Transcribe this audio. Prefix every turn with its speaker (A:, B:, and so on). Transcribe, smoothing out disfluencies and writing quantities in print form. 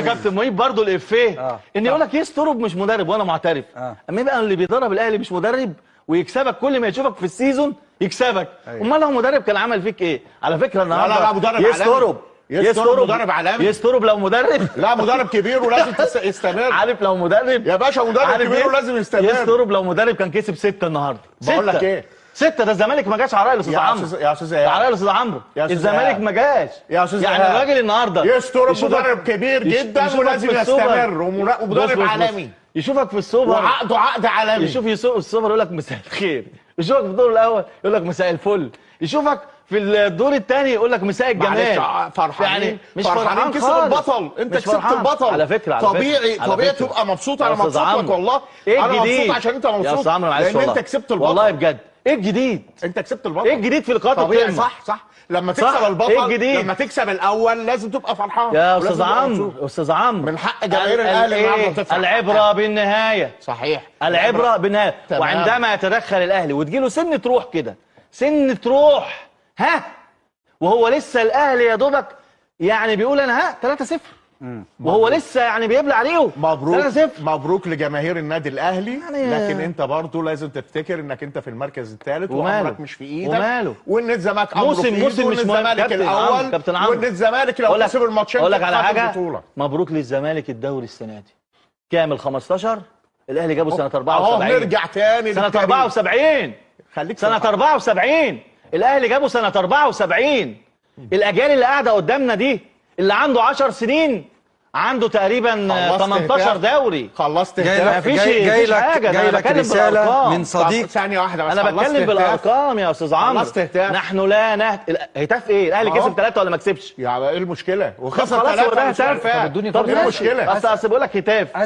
A: كابتن مهيب برضه الافيه ان يقول لك يسترب مش مدرب وانا معترف. اما يبقى اللي بيدرب الاهلي مش مدرب ويكسبك كل ما يشوفك في السيزون يكسبك. امال لو مدرب كان عمل فيك ايه؟ على فكره النهارده
B: لا مدرب
A: يسترب
B: مدرب عالمي.
A: يسترب لو مدرب
B: لا مدرب كبير ولازم يستمر.
A: عارف لو مدرب
B: يا باشا مدرب كبير ولازم يستمر.
A: يسترب لو مدرب كان كسب 6 النهارده.
B: بقول لك ايه
A: 6 ده الزمالك ما جاش على رأي الاستاذ عمرو.
B: يا استاذ
A: على رأي الاستاذ عمرو الزمالك ما جاش.
B: يا استاذ
A: يعني الراجل النهارده
B: يسترب مدرب كبير جدا ولازم يستمر ومدرب عالمي.
A: يشوفك في السوبر
B: وعقده عقد عالمي.
A: يشوف السوبر يقول لك مساء الخير، يشوفك في الدور الاول يقول لك مساء الفل، يشوفك في الدور الثاني يقول لك مساء الجمال.
B: فرحانين
A: يعني مش
B: فرحانين كسب البطل. انت كسبت البطل
A: على فكره.
B: طبيعي تبقى مبسوط. انا مبسوط لك والله.
A: ايه
B: انا
A: الجديد؟
B: مبسوط عشان انت مبسوط
A: يا استاذ عمرو معلش
B: لان انت كسبت البطل
A: والله بجد. ايه الجديد؟
B: انت كسبت البطل.
A: ايه الجديد في لقاءات
B: طبيعي
A: القمه؟
B: صح لما تكسب البطل.
A: ايه الجديد؟
B: لما تكسب الاول لازم تبقى فرحان
A: يا استاذ عمرو. استاذ عمرو
B: من حق جماهير الاهلي النهارده تفرح.
A: العبره بالنهايه.
B: صحيح
A: العبره بالنهايه. وعندما يتدخل الاهلي وتجيله سنه روح كده، سنه روح وهو لسه الاهلي يا دوبك يعني بيقول انا 3-0 وهو لسه يعني بيبلع عليهم.
B: مبروك 3-0. مبروك لجماهير النادي الاهلي يعني لكن انت برضه لازم تفتكر انك انت في المركز الثالث وامرك مش في ايدك.
A: وماله
B: وان الزمالك امره في ايده وان الزمالك الاول وان الزمالك لو كسب الماتشين
A: اقول لك على حاجه. مبروك للزمالك الدوري السنه دي كامل 15. الاهلي جابه سنه 74.
B: نرجع تاني
A: سنه 74.
B: خليك
A: سنه 74 الاهلي جابه سنه 74. الاجيال اللي قاعده قدامنا دي اللي عنده 10 سنين عنده تقريبا 18 دوري.
B: خلصت
A: جاي لك
C: رساله من صديق.
B: ثانيه واحده بس.
A: انا بتكلم بالارقام يا استاذ عمرو. نحن لا هتاف ايه؟ الاهلي كسب 3 ولا ما كسبش؟
B: يعني ايه المشكله؟
A: وخسر 3
B: طب ادوني
A: طب ايه المشكله؟ اصل بقول لك هتاف